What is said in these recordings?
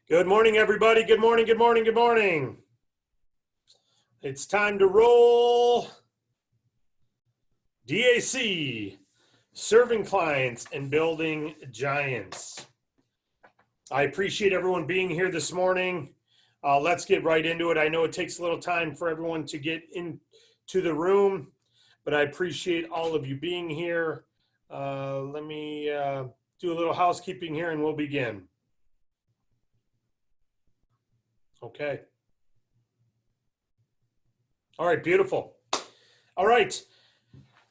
Good morning, everybody. Good morning, good morning, good morning. It's time to roll. DAC, serving clients and building giants. I appreciate everyone being here this morning. Let's get right into it. I know it takes a little time for everyone to get into the room, but I appreciate all of you being here. Let me do a little housekeeping here and we'll begin. Okay. All right, beautiful. All right.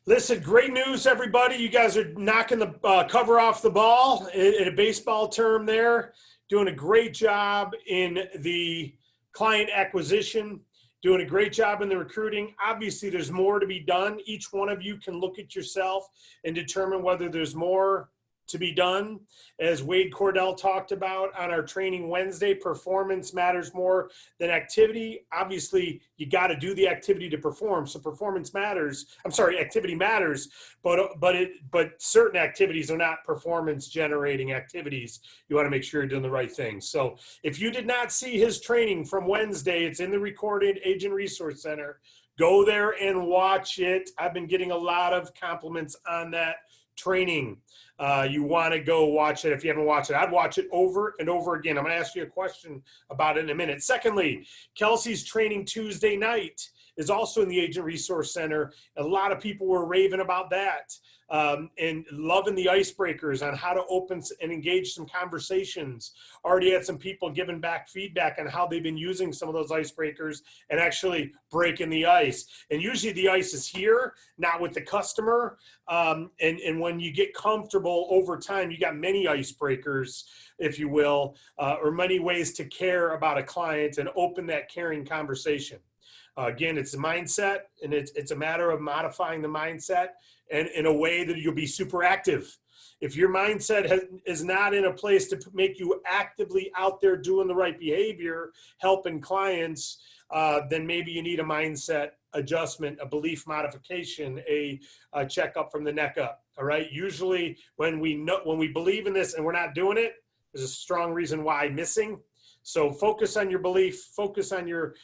Listen, great news, everybody. You guys are knocking the cover off the ball in a baseball term there. Doing a great job in the client acquisition, doing a great job in the recruiting. Obviously, there's more to be done. Each one of you can look at yourself and determine whether there's more to be done. As Wade Cordell talked about on our training Wednesday, performance matters more than activity. Obviously, you got to do the activity to perform. So performance matters. I'm sorry, activity matters, but certain activities are not performance generating activities. You want to make sure you're doing the right thing. So if you did not see his training from Wednesday, it's in the recorded Agent Resource Center. Go there and watch it. I've been getting a lot of compliments on that training. You want to go watch it. If you haven't watched it, I'd watch it over and over again. I'm going to ask you a question about it in a minute. Secondly, Kelsey's training Tuesday night is also in the Agent Resource Center. A lot of people were raving about that and loving the icebreakers on how to open and engage some conversations. Already had some people giving back feedback on how they've been using some of those icebreakers and actually breaking the ice. And usually the ice is here, not with the customer. And when you get comfortable over time, you got many icebreakers, if you will, or many ways to care about a client and open that caring conversation. Again, it's a mindset, and it's a matter of modifying the mindset and in a way that you'll be super active. If your mindset is not in a place to make you actively out there doing the right behavior, helping clients, then maybe you need a mindset adjustment, a belief modification, a checkup from the neck up. All right. Usually when we believe in this and we're not doing it, there's a strong reason why missing. So focus on your belief, focus on your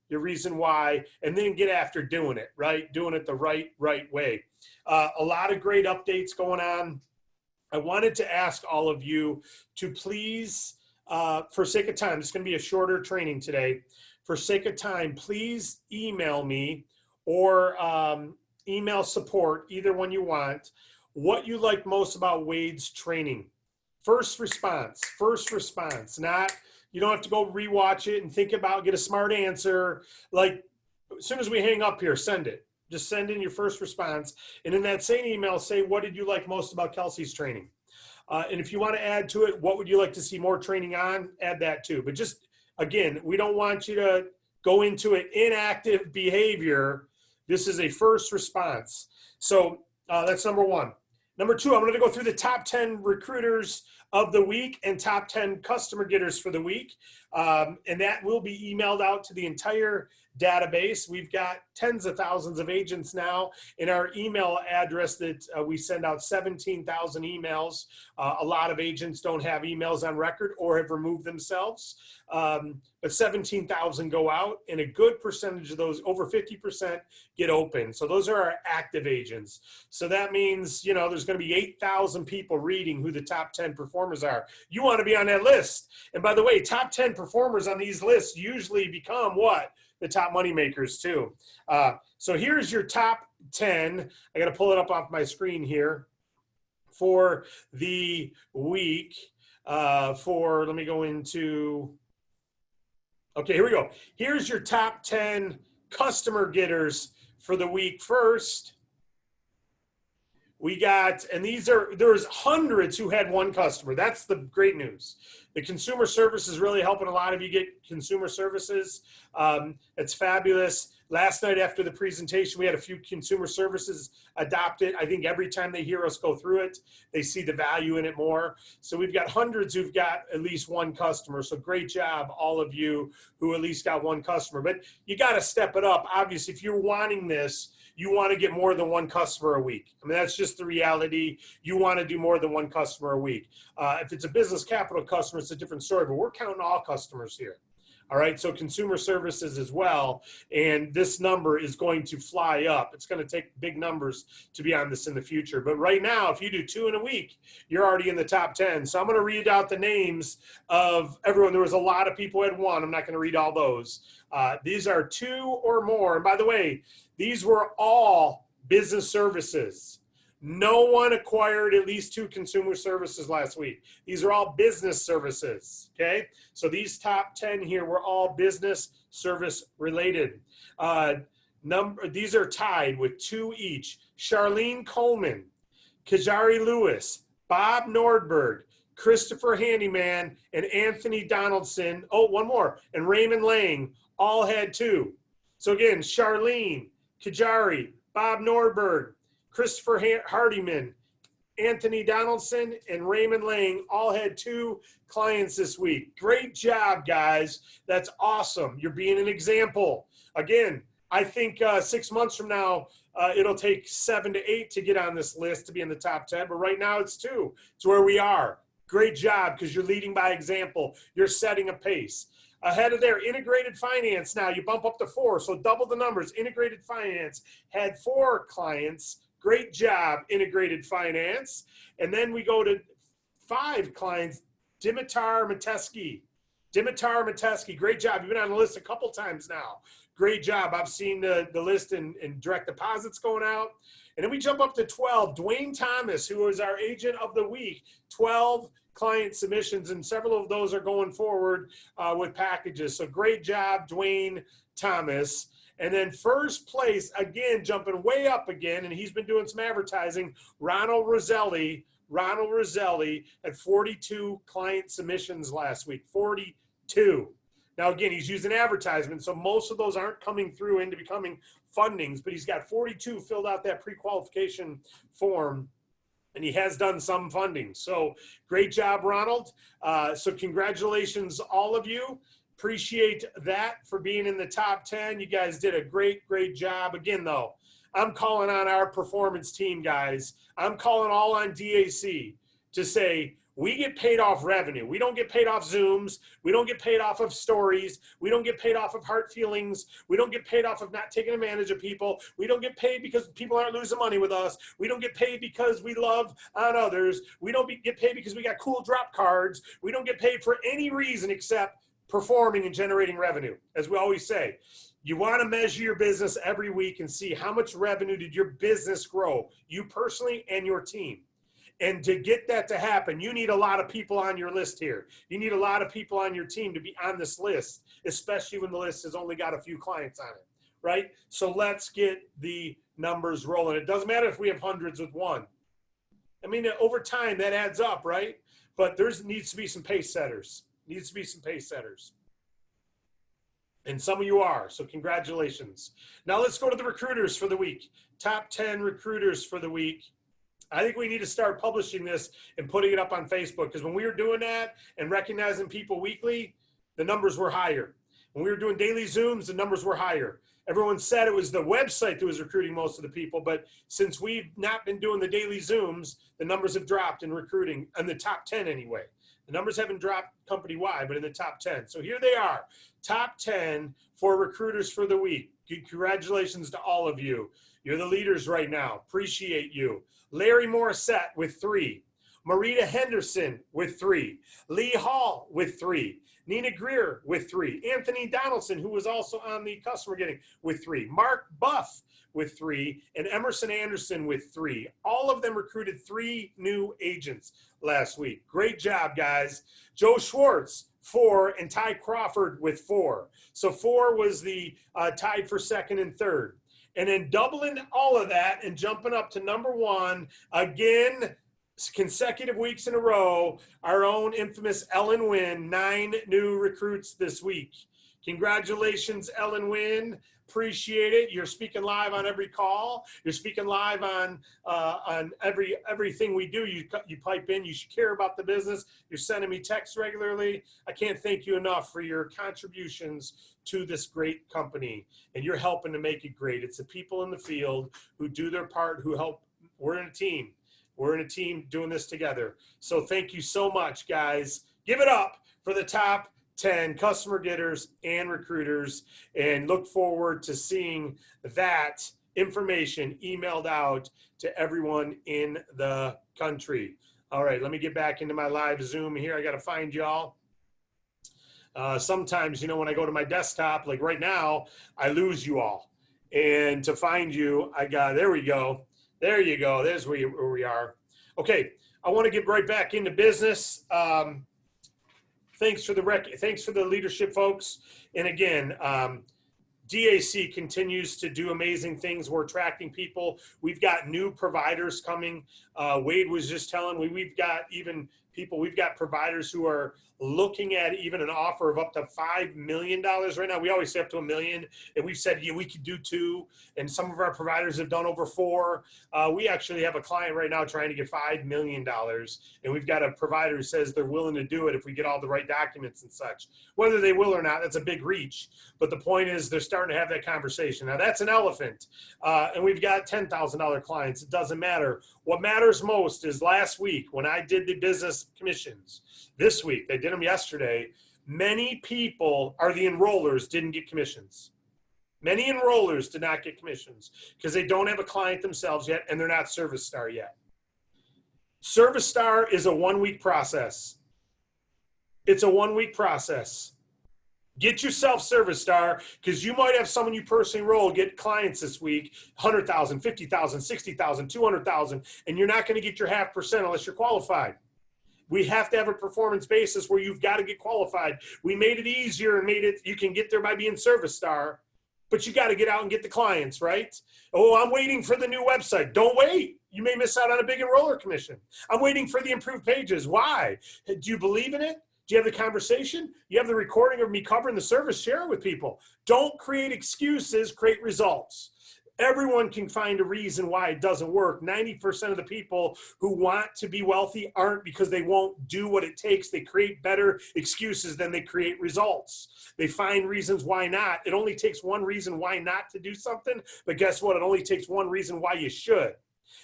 reason why, and then get after doing it, right? Doing it the right way. A lot of great updates going on. I wanted to ask all of you to please, for sake of time, it's going to be a shorter training today. For sake of time, please email me or email support, either one you want, what you like most about Wade's training. First response, not, you don't have to go rewatch it and think about, get a smart answer. Like as soon as we hang up here, send it. Just send in your first response. And in that same email, say, what did you like most about Kelsey's training? And if you want to add to it, what would you like to see more training on? Add that too. But just, again, we don't want you to go into an inactive behavior. This is a first response. So that's number one. Number two, I'm going to go through the top 10 recruiters of the week and top 10 customer getters for the week. And that will be emailed out to the entire database. We've got tens of thousands of agents now in our email address that we send out 17,000 emails. A lot of agents don't have emails on record or have removed themselves. But 17,000 go out, and a good percentage of those, over 50%, get open. So those are our active agents. So that means, you know, there's going to be 8,000 people reading who the top 10 performers are. You want to be on that list. And by the way, top 10 performers on these lists usually become what? The top money makers too. So here's your top 10. I got to pull it up off my screen here for the week. Let me go into, okay, here we go. Here's your top 10 customer getters for the week. First, we got, and there's hundreds who had one customer. That's the great news. The consumer service is really helping a lot of you get consumer services. It's fabulous. Last night after the presentation, we had a few consumer services adopt it. I think every time they hear us go through it, they see the value in it more. So we've got hundreds who've got at least one customer. So great job, all of you who at least got one customer. But you got to step it up. Obviously, if you're wanting this, you want to get more than one customer a week. I mean, that's just the reality. You want to do more than one customer a week. If it's a business capital customer, it's a different story, but we're counting all customers here. All right, so consumer services as well, and this number is going to fly up. It's going to take big numbers to be on this in the future. But right now, if you do 2 in a week, you're already in the top 10. So I'm going to read out the names of everyone. There was a lot of people who had 1. I'm not going to read all those. These are 2 or more. And by the way, these were all business services. No one acquired at least 2 consumer services last week. These are all business services, okay? So these top 10 here were all business service related. These are tied with 2 each. Charlene Coleman, Kajari Lewis, Bob Nordberg, Christopher Handyman, and Anthony Donaldson. Oh, one more. And Raymond Lang all had 2. So again, Charlene, Kajari, Bob Nordberg, Christopher Hardiman, Anthony Donaldson, and Raymond Lang all had 2 clients this week. Great job, guys. That's awesome. You're being an example. Again, I think 6 months from now, it'll take 7 to 8 to get on this list to be in the top 10, but right now it's 2. It's where we are. Great job, because you're leading by example. You're setting a pace. Ahead of there, integrated finance now, you bump up to 4, so double the numbers. Integrated finance had 4 clients. Great job, integrated finance. And then we go to 5 clients, Dimitar Mateski. Dimitar Mateski, great job. You've been on the list a couple times now. Great job. I've seen the list in direct deposits going out. And then we jump up to 12, Dwayne Thomas, who is our agent of the week. 12 client submissions, and several of those are going forward with packages. So great job, Dwayne Thomas. And then first place, again, jumping way up again, and he's been doing some advertising, Ronald Roselli. Ronald Roselli had 42 client submissions last week, 42. Now, again, he's using advertisement, so most of those aren't coming through into becoming fundings, but he's got 42 filled out that pre-qualification form, and he has done some funding. So great job, Ronald. So congratulations, all of you. Appreciate that for being in the top 10. You guys did a great, great job. Again, though, I'm calling on our performance team, guys. I'm calling all on DAC to say, we get paid off revenue. We don't get paid off Zooms. We don't get paid off of stories. We don't get paid off of heart feelings. We don't get paid off of not taking advantage of people. We don't get paid because people aren't losing money with us. We don't get paid because we love on others. We don't get paid because we got cool drop cards. We don't get paid for any reason except performing and generating revenue. As we always say, you want to measure your business every week and see how much revenue did your business grow, you personally and your team. And to get that to happen, you need a lot of people on your list here. You need a lot of people on your team to be on this list, especially when the list has only got a few clients on it, right? So let's get the numbers rolling. It doesn't matter if we have hundreds with 1. I mean, over time, that adds up, right? But there needs to be some pace setters. Needs to be some pace setters. And some of you are, so congratulations. Now let's go to the recruiters for the week. Top 10 recruiters for the week. I think we need to start publishing this and putting it up on Facebook, because when we were doing that and recognizing people weekly, the numbers were higher. When we were doing daily Zooms, the numbers were higher. Everyone said it was the website that was recruiting most of the people, but since we've not been doing the daily Zooms, the numbers have dropped in recruiting, in the top 10 anyway. The numbers haven't dropped company-wide, but in the top 10. So here they are, top 10 for recruiters for the week. Congratulations to all of you. You're the leaders right now. Appreciate you. Larry Morissette with 3. Marita Henderson with 3. Lee Hall with 3. Nina Greer with 3. Anthony Donaldson, who was also on the customer getting, with 3. Mark Buff with 3. And Emerson Anderson with 3. All of them recruited 3 new agents last week. Great job, guys. Joe Schwartz, 4, and Ty Crawford with 4. So 4 was the tied for second and third. And then doubling all of that and jumping up to number 1, again, consecutive weeks in a row, our own infamous Ellen Wynn, 9 new recruits this week. Congratulations, Ellen Wynn. Appreciate it. You're speaking live on every call. You're speaking live on everything we do. You pipe in. You should care about the business. You're sending me texts regularly. I can't thank you enough for your contributions to this great company, and you're helping to make it great. It's the people in the field who do their part, who help. We're in a team. We're in a team doing this together. So thank you so much, guys. Give it up for the top 10 customer getters and recruiters, and look forward to seeing that information emailed out to everyone in the country. All right, let me get back into my live Zoom here. I got to find y'all. Sometimes, you know, when I go to my desktop, like right now, I lose you all. And to find you, there we go. There you go. There's where we are. Okay, I want to get right back into business. Thanks for the leadership, folks. And again, DAC continues to do amazing things. We're attracting people. We've got new providers coming. Wade was just telling me we've got providers who are looking at even an offer of up to $5 million right now. We always say up to $1 million, and we've said, yeah, we could do 2, and some of our providers have done over 4. We actually have a client right now trying to get $5 million, and we've got a provider who says they're willing to do it if we get all the right documents and such. Whether they will or not, that's a big reach, but the point is they're starting to have that conversation. Now that's an elephant, and we've got $10,000 clients. It doesn't matter. What matters most is last week when I did the business commissions. This week, they did them yesterday. Many people the enrollers didn't get commissions. Many enrollers did not get commissions because they don't have a client themselves yet and they're not Service Star yet. Service Star is a 1-week process. It's a 1-week process. Get yourself Service Star because you might have someone you personally enroll get clients this week, 100,000, 50,000, 60,000, 200,000, and you're not going to get your 0.5% unless you're qualified. We have to have a performance basis where you've got to get qualified. We made it easier and made it, you can get there by being Service Star, but you got to get out and get the clients, right? Oh, I'm waiting for the new website. Don't wait. You may miss out on a big enroller commission. I'm waiting for the improved pages. Why? Do you believe in it? Do you have the conversation? You have the recording of me covering the service, share it with people. Don't create excuses, create results. Everyone can find a reason why it doesn't work. 90% of the people who want to be wealthy aren't because they won't do what it takes. They create better excuses than they create results. They find reasons why not. It only takes one reason why not to do something, but guess what? It only takes one reason why you should.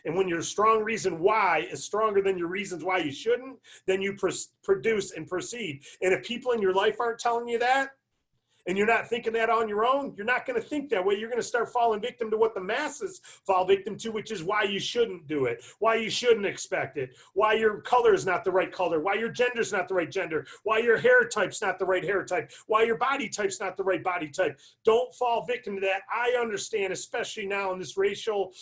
And when your strong reason why is stronger than your reasons why you shouldn't, then you produce and proceed. And if people in your life aren't telling you that, and you're not thinking that on your own, you're not going to think that way. You're going to start falling victim to what the masses fall victim to, which is why you shouldn't do it, why you shouldn't expect it, why your color is not the right color, why your gender is not the right gender, why your hair type's not the right hair type, why your body type's not the right body type. Don't fall victim to that. I understand, especially now in this racial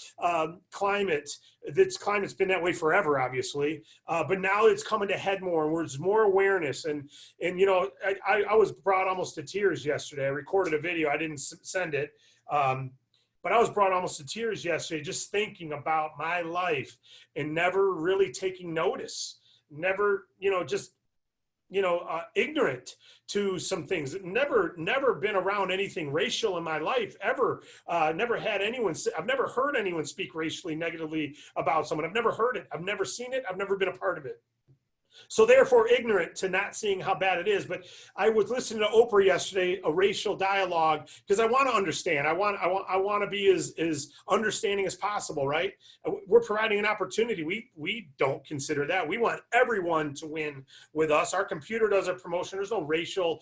climate. This climate's been that way forever, obviously, but now it's coming to head more, and there's more awareness. And you know, I was brought almost to tears yesterday. I recorded a video. I didn't send it, but I was brought almost to tears yesterday just thinking about my life and never really taking notice. Never, you know, just, you know, ignorant to some things. Never been around anything racial in my life ever. Never had anyone. I've never heard anyone speak racially negatively about someone. I've never heard it. I've never seen it. I've never been a part of it. So therefore ignorant to not seeing how bad it is. But I was listening to Oprah yesterday, a racial dialogue, because I want to understand. I want to be as understanding as possible, right? We're providing an opportunity. We don't consider that. We want everyone to win with us. Our computer does a promotion. There's no racial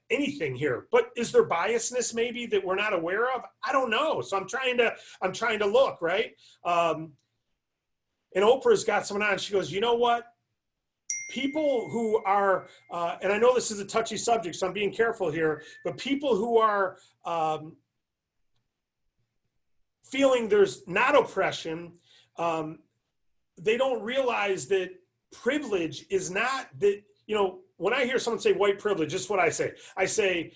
anything here. But is there biasness maybe that we're not aware of? I don't know. So I'm trying to look, right? And Oprah's got someone on, she goes, you know what? People who are, and I know this is a touchy subject, so I'm being careful here, but people who are feeling there's not oppression, they don't realize that privilege is not that, you know, when I hear someone say white privilege, this is what I say. I say,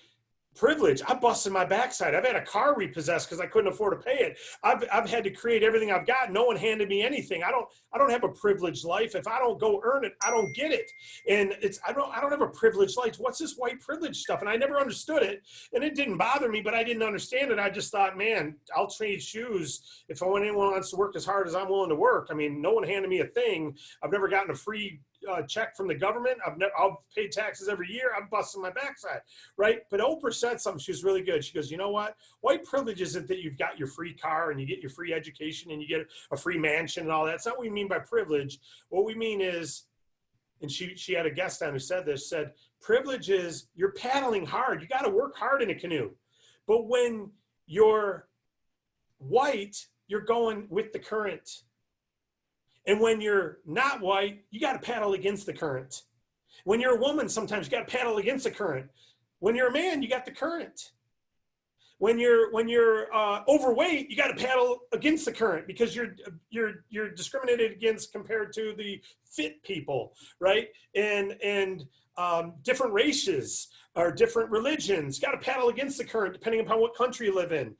privilege. I busted my backside. I've had a car repossessed because I couldn't afford to pay it. I've had to create everything I've got. No one handed me anything. I don't have a privileged life. If I don't go earn it, I don't get it. And I don't have a privileged life. What's this white privilege stuff? And I never understood it. And it didn't bother me, but I didn't understand it. I just thought, man, I'll trade shoes if anyone wants to work as hard as I'm willing to work. I mean, no one handed me a thing. I've never gotten a free check from the government. I'll pay taxes every year. I'm busting my backside, right? But Oprah said something. She was really good. She goes, you know what? White privilege isn't that you've got your free car and you get your free education and you get a free mansion and all that. That's not what we mean by privilege. What we mean is, and she had a guest on who said this, said, privilege is you're paddling hard. You got to work hard in a canoe. But when you're white, you're going with the current. And when you're not white, you got to paddle against the current. When you're a woman, sometimes you got to paddle against the current. When you're a man, you got the current. When you're overweight, you got to paddle against the current because you're discriminated against compared to the fit people, right? And different races or different religions got to paddle against the current depending upon what country you live in.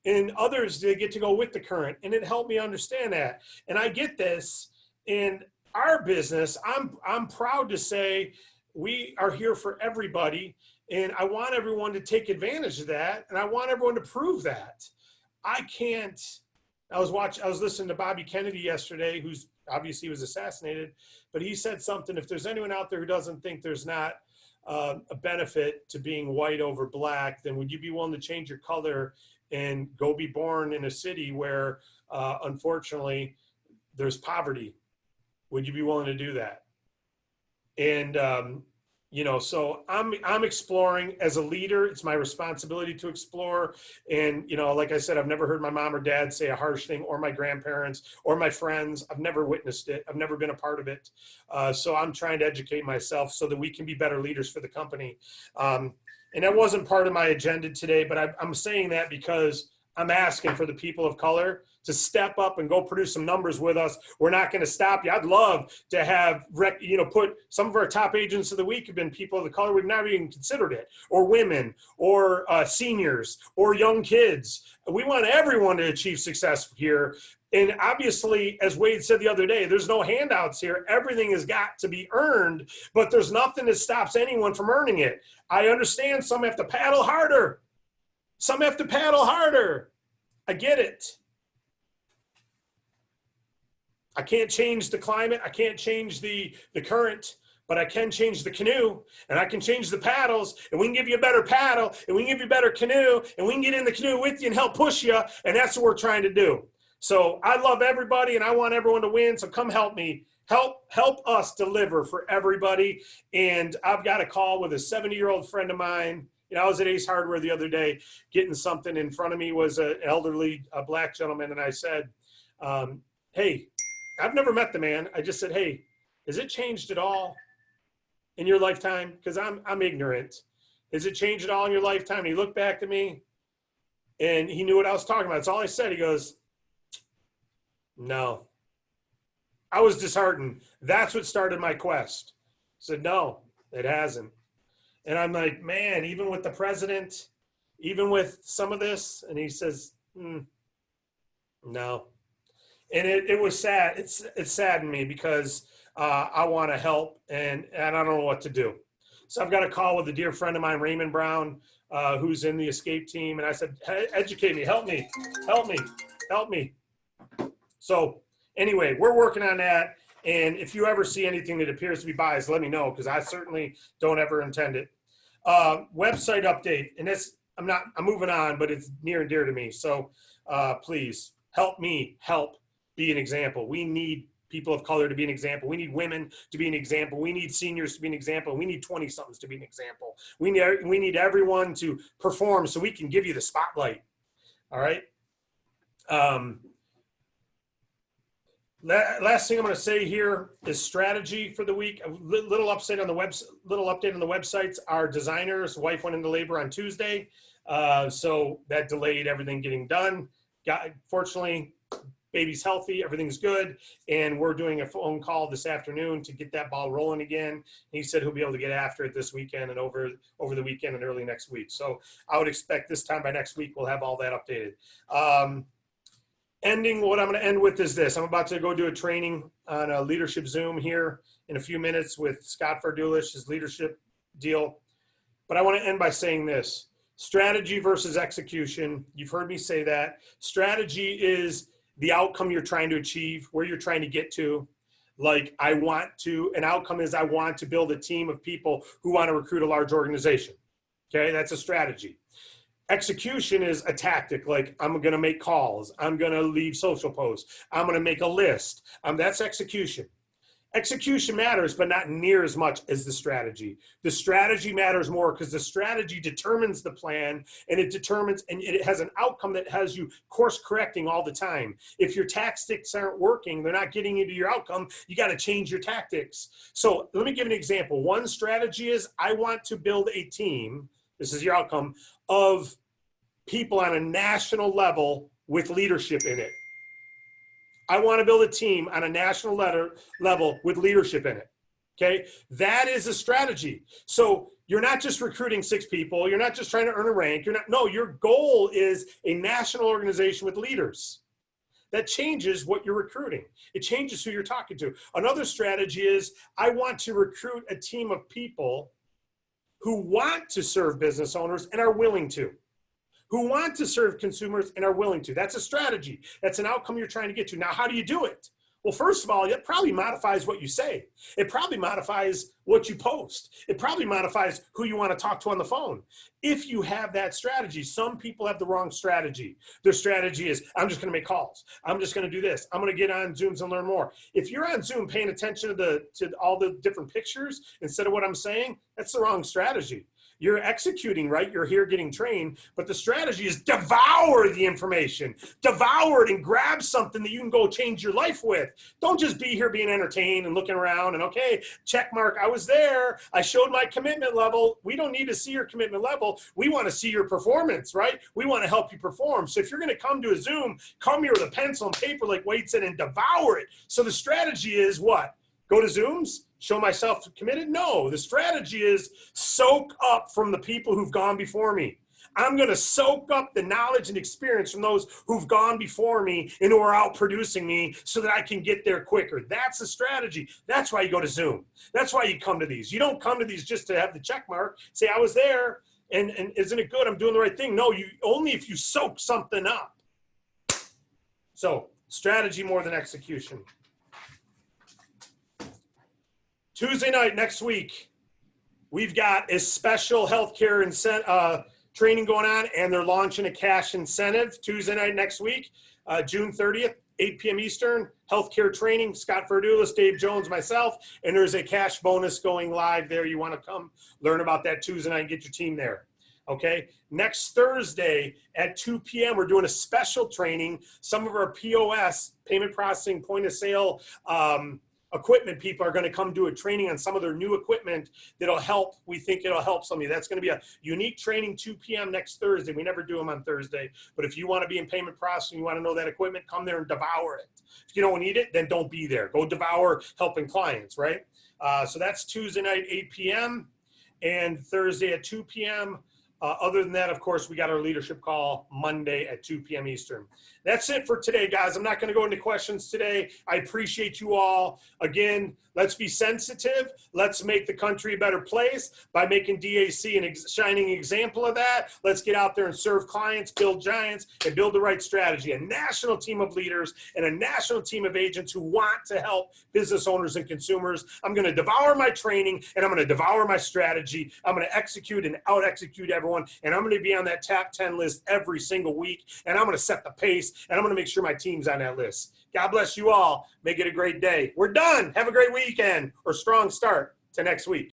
And others, they get to go with the current. And it helped me understand that. And I get this in our business. I'm proud to say we are here for everybody. And I want everyone to take advantage of that. And I want everyone to prove that. I was listening to Bobby Kennedy yesterday, who's obviously was assassinated, but he said something, if there's anyone out there who doesn't think there's not a benefit to being white over black, then would you be willing to change your color and go be born in a city where, unfortunately, there's poverty? Would you be willing to do that? And, so I'm exploring as a leader. It's my responsibility to explore. And, like I said, I've never heard my mom or dad say a harsh thing, or my grandparents or my friends. I've never witnessed it. I've never been a part of it. So I'm trying to educate myself so that we can be better leaders for the company. And that wasn't part of my agenda today, but I'm saying that because I'm asking for the people of color to step up and go produce some numbers with us. We're not going to stop you. I'd love to have, put some of our top agents of the week have been people of the color. We've never even considered it, or women, or seniors, or young kids. We want everyone to achieve success here. And obviously, as Wade said the other day, there's no handouts here. Everything has got to be earned, but there's nothing that stops anyone from earning it. I understand some have to paddle harder. Some have to paddle harder. I get it. I can't change the climate. I can't change the current, but I can change the canoe, and I can change the paddles, and we can give you a better paddle, and we can give you a better canoe, and we can get in the canoe with you and help push you, and that's what we're trying to do. So I love everybody, and I want everyone to win, so come help me. Help us deliver for everybody. And I've got a call with a 70-year-old friend of mine. I was at Ace Hardware the other day getting something. In front of me was an elderly black gentleman, and I said, hey, I've never met the man. I just said, hey, has it changed at all in your lifetime? Because I'm ignorant. Has it changed at all in your lifetime? And he looked back at me, and he knew what I was talking about. That's all I said. He goes, no. I was disheartened. That's what started my quest. I said, no, it hasn't. And I'm like, man, even with the president, even with some of this, and he says, no. And it was sad. It saddened me because I want to help, and I don't know what to do. So I've got a call with a dear friend of mine, Raymond Brown, who's in the escape team. And I said, hey, educate me, help me. So anyway, we're working on that. And if you ever see anything that appears to be biased, let me know, because I certainly don't ever intend it. Website update, and I'm moving on, but it's near and dear to me. So please help me help be an example. We need people of color to be an example. We need women to be an example. We need seniors to be an example. We need 20-somethings to be an example. We need everyone to perform so we can give you the spotlight. All right. Last thing I'm going to say here is strategy for the week. A little update on the websites. Our designer's wife went into labor on Tuesday, so that delayed everything getting done. Fortunately, baby's healthy, everything's good, and we're doing a phone call this afternoon to get that ball rolling again. He said he'll be able to get after it this weekend and over the weekend and early next week. So I would expect this time by next week we'll have all that updated. What I'm going to end with is this. I'm about to go do a training on a leadership Zoom here in a few minutes with Scott Fardulish, his leadership deal. But I want to end by saying this. Strategy versus execution. You've heard me say that. Strategy is the outcome you're trying to achieve, where you're trying to get to. Like an outcome is I want to build a team of people who want to recruit a large organization. Okay, that's a strategy. Execution is a tactic, like I'm going to make calls. I'm going to leave social posts. I'm going to make a list. That's execution. Execution matters, but not near as much as the strategy. The strategy matters more because the strategy determines the plan, and it has an outcome that has you course correcting all the time. If your tactics aren't working, they're not getting you to your outcome, you got to change your tactics. So let me give an example. One strategy is I want to build a team, this is your outcome, of people on a national level with leadership in it. I want to build a team on a national level with leadership in it. Okay, that is a strategy. So you're not just recruiting 6 people. You're not just trying to earn a rank. No, your goal is a national organization with leaders. That changes what you're recruiting. It changes who you're talking to. Another strategy is I want to recruit a team of people who want to serve business owners and are willing to. Who want to serve consumers and are willing to. That's a strategy. That's an outcome you're trying to get to. Now, how do you do it? Well, first of all, it probably modifies what you say. It probably modifies what you post. It probably modifies who you want to talk to on the phone. If you have that strategy, some people have the wrong strategy. Their strategy is, I'm just going to make calls. I'm just going to do this. I'm going to get on Zooms and learn more. If you're on Zoom paying attention to all the different pictures instead of what I'm saying, that's the wrong strategy. You're executing, right? You're here getting trained, but the strategy is devour the information, devour it and grab something that you can go change your life with. Don't just be here being entertained and looking around and, okay, check mark, I was there. I showed my commitment level. We don't need to see your commitment level. We want to see your performance, right? We want to help you perform. So if you're going to come to a Zoom, come here with a pencil and paper like Wade said and devour it. So the strategy is what? Go to Zooms? Show myself committed? No, the strategy is soak up from the people who've gone before me. I'm going to soak up the knowledge and experience from those who've gone before me and who are out producing me so that I can get there quicker. That's the strategy. That's why you go to Zoom. That's why you come to these. You don't come to these just to have the check mark, say I was there and isn't it good? I'm doing the right thing. No, you only if you soak something up. So strategy more than execution. Tuesday night next week, we've got a special healthcare training going on, and they're launching a cash incentive Tuesday night next week, June 30th, 8 p.m. Eastern, healthcare training, Scott Verdulis, Dave Jones, myself, and there's a cash bonus going live there. You want to come learn about that Tuesday night and get your team there. Okay, next Thursday at 2 p.m., we're doing a special training. Some of our POS, payment processing, point of sale, equipment people are going to come do a training on some of their new equipment that'll help. We think it'll help some of you. That's going to be a unique training 2 p.m. next Thursday. We never do them on Thursday. But if you want to be in payment processing, you want to know that equipment, come there and devour it. If you don't need it, then don't be there. Go devour helping clients, right? So that's Tuesday night, 8 p.m. and Thursday at 2 p.m. Other than that, of course, we got our leadership call Monday at 2 p.m. Eastern. That's it for today, guys. I'm not going to go into questions today. I appreciate you all. Again, let's be sensitive. Let's make the country a better place by making DAC a shining example of that. Let's get out there and serve clients, build giants, and build the right strategy. A national team of leaders and a national team of agents who want to help business owners and consumers. I'm going to devour my training, and I'm going to devour my strategy. I'm going to execute and out-execute everyone, and I'm going to be on that top 10 list every single week, and I'm going to set the pace, and I'm going to make sure my team's on that list. God bless you all. Make it a great day. We're done. Have a great weekend or strong start to next week.